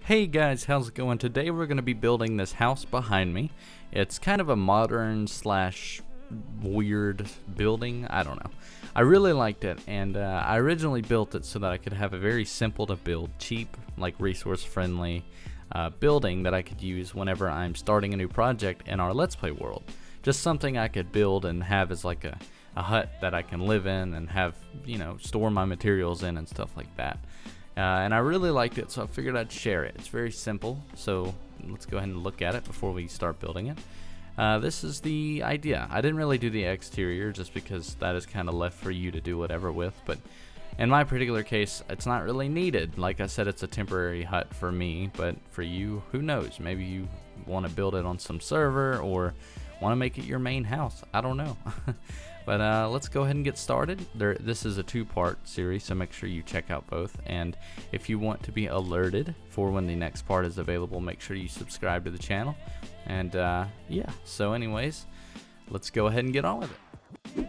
Hey guys, how's it going? Today we're going to be building this house behind me. It's kind of a modern slash weird building. I don't know. I really liked it, and I originally built it so that I could have a very simple to build, cheap, like resource friendly building that I could use whenever I'm starting a new project in our Let's Play world. Just something I could build and have as like a hut that I can live in and have, store my materials in and stuff like that. And I really liked it, so I figured I'd share it. It's very simple, so let's go ahead and look at it before we start building it. This is the idea. I didn't really do the exterior just because that is kind of left for you to do whatever with, but in my particular case, it's not really needed. Like I said, it's a temporary hut for me, but for you, who knows? Maybe you want to build it on some server or want to make it your main house. I don't know. But let's go ahead and get started. This is a two-part series, so make sure you check out both. And if you want to be alerted for when the next part is available, make sure you subscribe to the channel. And yeah, so anyways, let's go ahead and get on with it.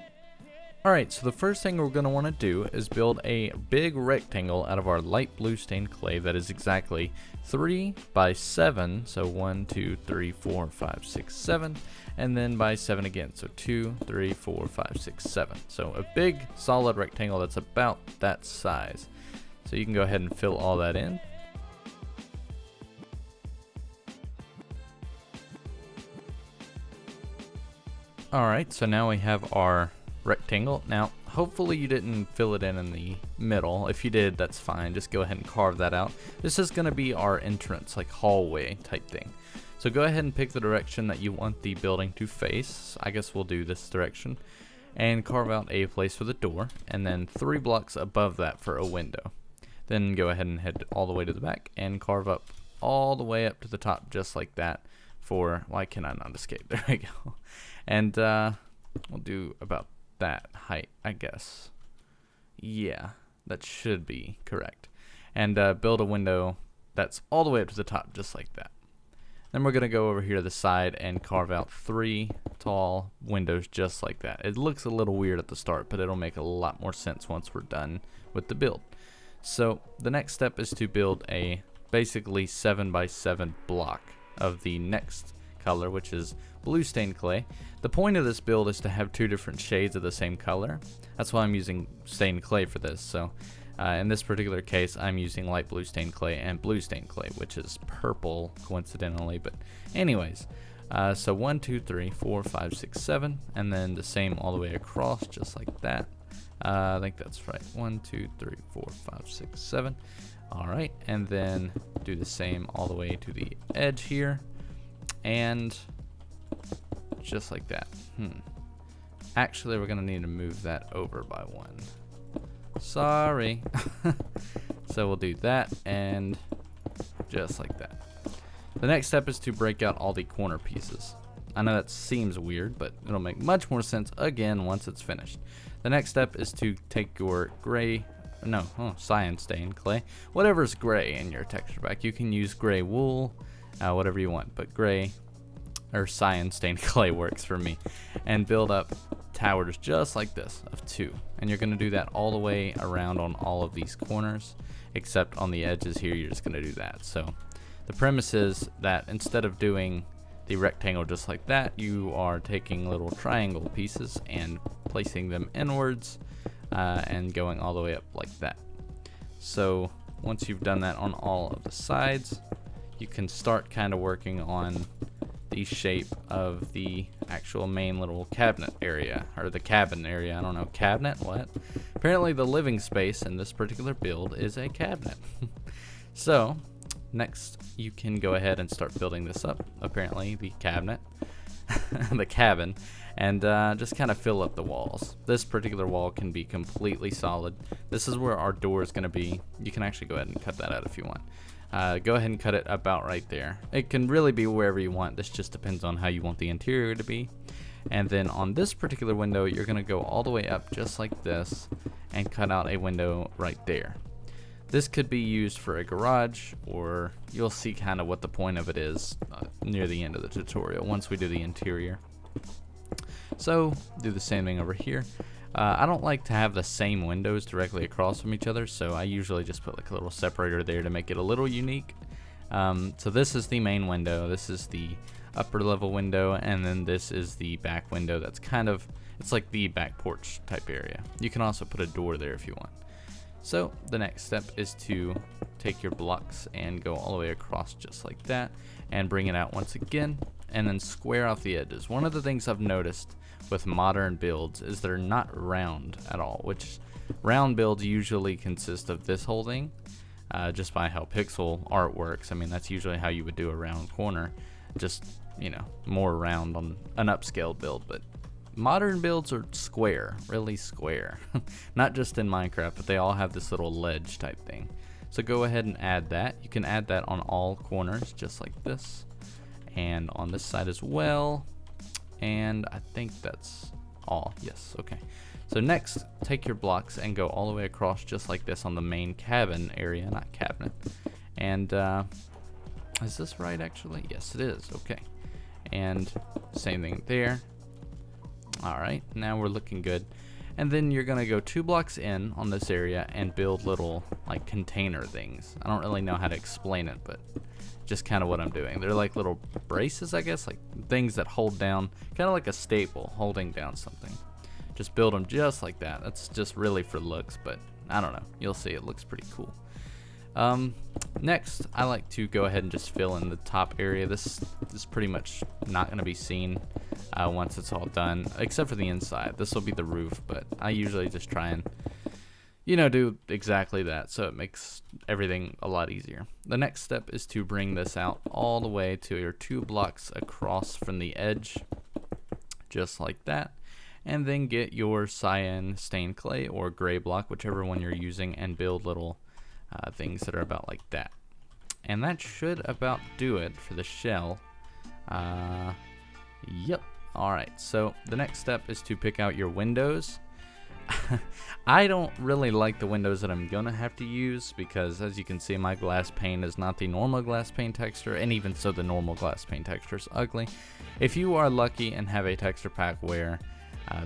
Alright, so the first thing we're going to want to do is build a big rectangle out of our light blue stained clay that is exactly 3 by 7, so 1, 2, 3, 4, 5, 6, 7, and then by 7 again, so 2, 3, 4, 5, 6, 7. So a big solid rectangle that's about that size. So you can go ahead and fill all that in. Alright, so now we have our rectangle. Now hopefully you didn't fill it in the middle. If you did, that's fine. Just go ahead and carve that out. This is going to be our entrance, like hallway type thing. So go ahead and pick the direction that you want the building to face. I guess we'll do this direction, and carve out a place for the door, and then 3 blocks above that for a window. Then go ahead and head all the way to the back and carve up all the way up to the top just like that for, why can I not escape? There we go. And we'll do about that height, I guess. Yeah, that should be correct. And build a window that's all the way up to the top just like that. Then we're going to go over here to the side and carve out 3 tall windows just like that. It looks a little weird at the start, but it'll make a lot more sense once we're done with the build. So the next step is to build a basically 7 by 7 block of the next color, which is blue stained clay. The point of this build is to have 2 different shades of the same color. That's why I'm using stained clay for this. So in this particular case, I'm using light blue stained clay and blue stained clay, which is purple coincidentally. But anyways, so 1, 2, 3, 4, 5, 6, 7, and then the same all the way across just like that. I think that's right. 1, 2, 3, 4, 5, 6, 7. All right, and then do the same all the way to the edge here, and just like that. Actually, we're gonna need to move that over by 1. Sorry. So we'll do that and just like that. The next step is to break out all the corner pieces. I know that seems weird, but it'll make much more sense again once it's finished. The next step is to take your cyan stained clay, whatever's gray in your texture pack. You can use gray wool, whatever you want, but gray or cyan stained clay works for me, and build up towers just like this of 2. And you're going to do that all the way around on all of these corners, except on the edges here you're just going to do that. So the premise is that instead of doing the rectangle just like that, you are taking little triangle pieces and placing them inwards and going all the way up like that. So once you've done that on all of the sides, you can start kind of working on the shape of the actual main little cabinet area, or the cabin area. I don't know, cabinet, what? Apparently the living space in this particular build is a cabinet. So next you can go ahead and start building this up, apparently the cabinet, the cabin, and just kind of fill up the walls. This particular wall can be completely solid. This is where our door is going to be. You can actually go ahead and cut that out if you want. Go ahead and cut it about right there. It can really be wherever you want. This just depends on how you want the interior to be. And then on this particular window, you're going to go all the way up just like this and cut out a window right there. This could be used for a garage, or you'll see kind of what the point of it is near the end of the tutorial once we do the interior. So do the same thing over here. I don't like to have the same windows directly across from each other, so I usually just put like a little separator there to make it a little unique. So this is the main window, this is the upper level window, and then this is the back window. That's kind of, it's like the back porch type area. You can also put a door there if you want. So the next step is to take your blocks and go all the way across just like that, and bring it out once again, and then square out the edges. One of the things I've noticed with modern builds is they're not round at all, which round builds usually consist of this whole thing, just by how pixel art works. I mean, that's usually how you would do a round corner, just, you know, more round on an upscaled build. But modern builds are square, really square. Not just in Minecraft, but they all have this little ledge type thing. So go ahead and add that. You can add that on all corners just like this, and on this side as well. And I think that's all. Yes, okay. So next, take your blocks and go all the way across just like this on the main cabin area, not cabinet. And is this right actually? Yes, it is. Okay. And same thing there. Alright, now we're looking good. And then you're gonna go 2 blocks in on this area and build little like container things. I don't really know how to explain it, but just kind of what I'm doing. They're like little braces, I guess, like things that hold down, kind of like a staple holding down something. Just build them just like that. That's just really for looks, but I don't know. You'll see, it looks pretty cool. Next, I like to go ahead and just fill in the top area. This is pretty much not going to be seen once it's all done, except for the inside. This will be the roof, but I usually just try and, you know, do exactly that, so it makes everything a lot easier. The next step is to bring this out all the way to your 2 blocks across from the edge, just like that. And then get your cyan stained clay or gray block, whichever one you're using, and build little things that are about like that. And that should about do it for the shell. Yep. Alright, so the next step is to pick out your windows. I don't really like the windows that I'm gonna have to use, because as you can see, my glass pane is not the normal glass pane texture, and even so the normal glass pane texture is ugly. If you are lucky and have a texture pack where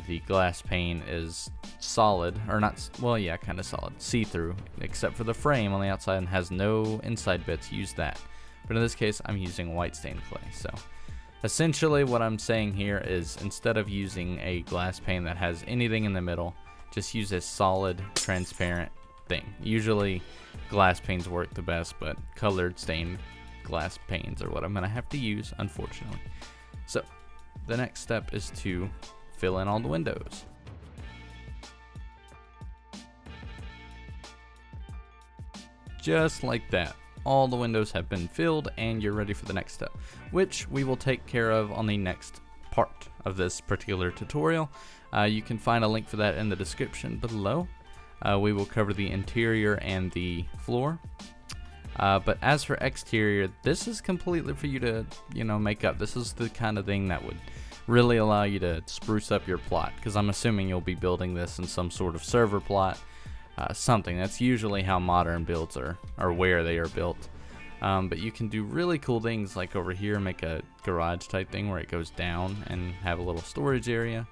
the glass pane is solid, or not, well, yeah, kind of solid, see-through, except for the frame on the outside and has no inside bits, use that. But in this case, I'm using white stained clay. So essentially what I'm saying here is, instead of using a glass pane that has anything in the middle, just use a solid, transparent thing. Usually glass panes work the best, but colored stained glass panes are what I'm going to have to use, unfortunately. So the next step is to fill in all the windows. Just like that. All the windows have been filled, and you're ready for the next step, which we will take care of on the next part of this particular tutorial. You can find a link for that in the description below. We will cover the interior and the floor. But as for exterior, this is completely for you to, you know, make up. This is the kind of thing that would really allow you to spruce up your plot, because I'm assuming you'll be building this in some sort of server plot, something. That's usually how modern builds are, or where they are built. But you can do really cool things, like over here, make a garage type thing where it goes down and have a little storage area.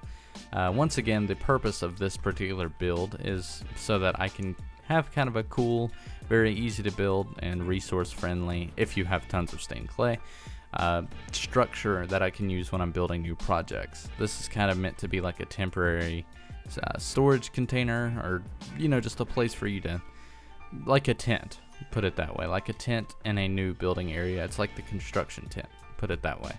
Once again, the purpose of this particular build is so that I can have kind of a cool, very easy to build and resource friendly, if you have tons of stained clay, structure that I can use when I'm building new projects. This is kind of meant to be like a temporary storage container, or, you know, just a place for you to, like a tent, put it that way, like a tent in a new building area. It's like the construction tent, put it that way.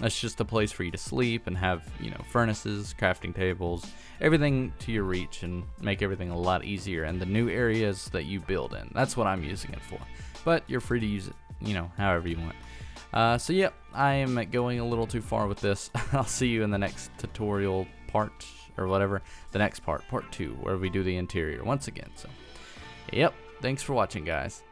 It's just a place for you to sleep and have, you know, furnaces, crafting tables, everything to your reach, and make everything a lot easier. And the new areas that you build in, that's what I'm using it for. But you're free to use it, you know, however you want. So yep, I am going a little too far with this. I'll see you in the next tutorial part, or whatever, the next part 2, where we do the interior once again. So yep, thanks for watching, guys.